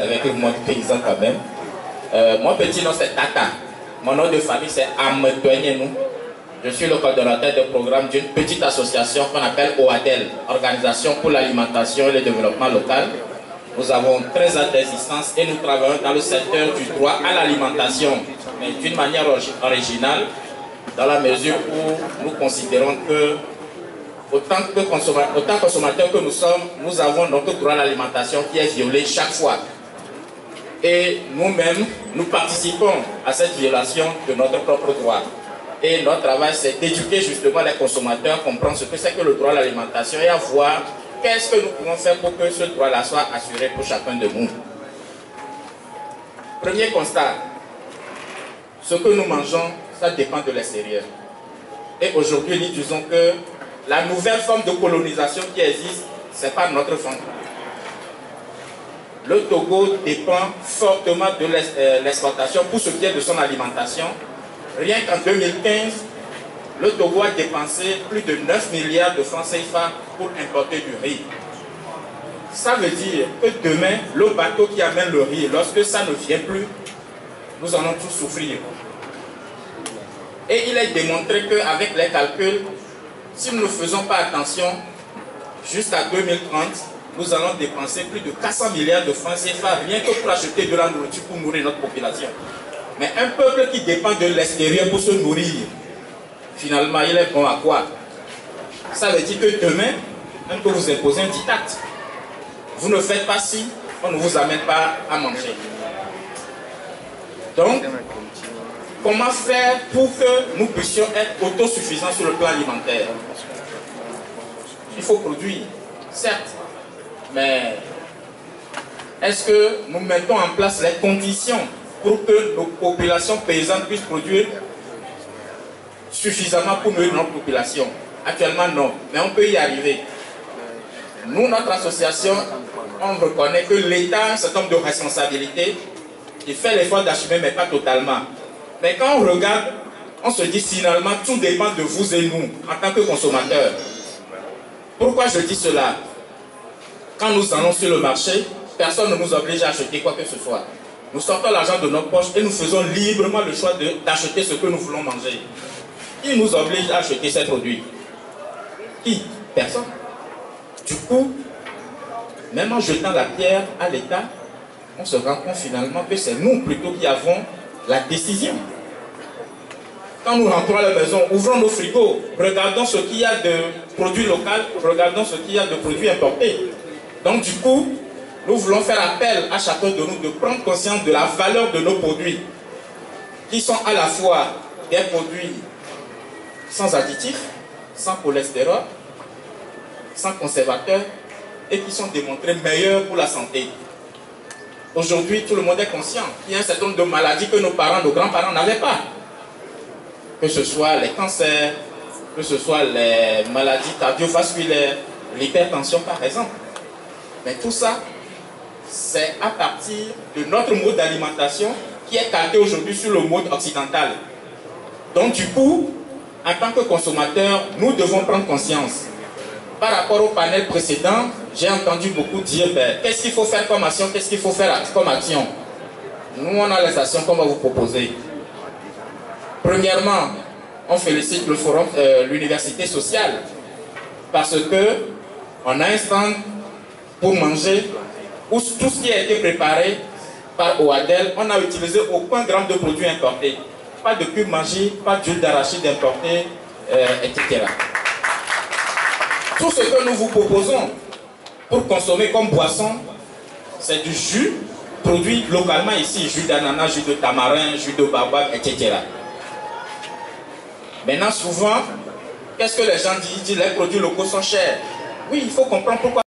Avec le mot paysan quand même. Mon petit nom c'est Tata. Mon nom de famille c'est Ametoignenou. Je suis le coordonnateur de programme d'une petite association qu'on appelle OADEL, Organisation pour l'alimentation et le développement local. Nous avons 13 ans d'existence et nous travaillons dans le secteur du droit à l'alimentation, mais d'une manière originale, dans la mesure où nous considérons que, autant consommateurs que nous sommes, nous avons notre droit à l'alimentation qui est violé chaque fois. Et nous-mêmes, nous participons à cette violation de notre propre droit. Et notre travail, c'est d'éduquer justement les consommateurs, comprendre ce que c'est que le droit à l'alimentation et à voir qu'est-ce que nous pouvons faire pour que ce droit-là soit assuré pour chacun de nous. Premier constat, ce que nous mangeons, ça dépend de l'extérieur. Et aujourd'hui, nous disons que la nouvelle forme de colonisation qui existe, c'est pas notre faute. Le Togo dépend fortement de l'exportation pour ce qui est de son alimentation. Rien qu'en 2015, le Togo a dépensé plus de 9 milliards de francs CFA pour importer du riz. Ça veut dire que demain, le bateau qui amène le riz, lorsque ça ne vient plus, nous allons tous souffrir. Et il est démontré qu'avec les calculs, si nous ne faisons pas attention, jusqu'à 2030, nous allons dépenser plus de 400 milliards de francs CFA rien que pour acheter de la nourriture pour nourrir notre population. Mais un peuple qui dépend de l'extérieur pour se nourrir, finalement, il est bon à quoi? Ça veut dire que demain, même que vous imposez un diktat, vous ne faites pas ci, on ne vous amène pas à manger. Donc, comment faire pour que nous puissions être autosuffisants sur le plan alimentaire? Il faut produire, certes, mais est-ce que nous mettons en place les conditions pour que nos populations paysannes puissent produire suffisamment pour nourrir notre population? Actuellement, non, mais on peut y arriver. Nous, notre association, on reconnaît que l'État a un certain nombre de responsabilités. Il fait l'effort d'assumer, mais pas totalement. Mais quand on regarde, on se dit finalement, tout dépend de vous et nous, en tant que consommateurs. Pourquoi je dis cela? Quand nous allons sur le marché, personne ne nous oblige à acheter quoi que ce soit. Nous sortons l'argent de nos poches et nous faisons librement le choix d'acheter ce que nous voulons manger. Qui nous oblige à acheter ces produits? Qui? Personne. Du coup, même en jetant la pierre à l'État, on se rend compte finalement que c'est nous plutôt qui avons la décision. Quand nous rentrons à la maison, ouvrons nos frigos, regardons ce qu'il y a de produits locaux, regardons ce qu'il y a de produits importés. Donc du coup, nous voulons faire appel à chacun de nous de prendre conscience de la valeur de nos produits, qui sont à la fois des produits sans additifs, sans cholestérol, sans conservateurs, et qui sont démontrés meilleurs pour la santé. Aujourd'hui, tout le monde est conscient qu'il y a un certain nombre de maladies que nos parents, nos grands-parents n'avaient pas. Que ce soit les cancers, que ce soit les maladies cardiovasculaires, l'hypertension par exemple. Mais tout ça, c'est à partir de notre mode d'alimentation qui est calqué aujourd'hui sur le mode occidental. Donc du coup, en tant que consommateurs, nous devons prendre conscience. Par rapport au panel précédent, j'ai entendu beaucoup dire, qu'est-ce qu'il faut faire comme action, qu'est-ce qu'il faut faire comme action. Nous, on a les actions qu'on va vous proposer. Premièrement, on félicite le forum, l'université sociale, parce que on a un stand pour manger, où tout ce qui a été préparé par OADEL, on n'a utilisé aucun gramme de produits importés. Pas de cube magie, pas d'huile d'arachide importée, etc. Tout ce que nous vous proposons pour consommer comme boisson, c'est du jus produit localement ici, jus d'ananas, jus de tamarin, jus de baobab, etc. Maintenant, souvent, qu'est-ce que les gens disent? Ils disent les produits locaux sont chers. Oui, il faut comprendre pourquoi.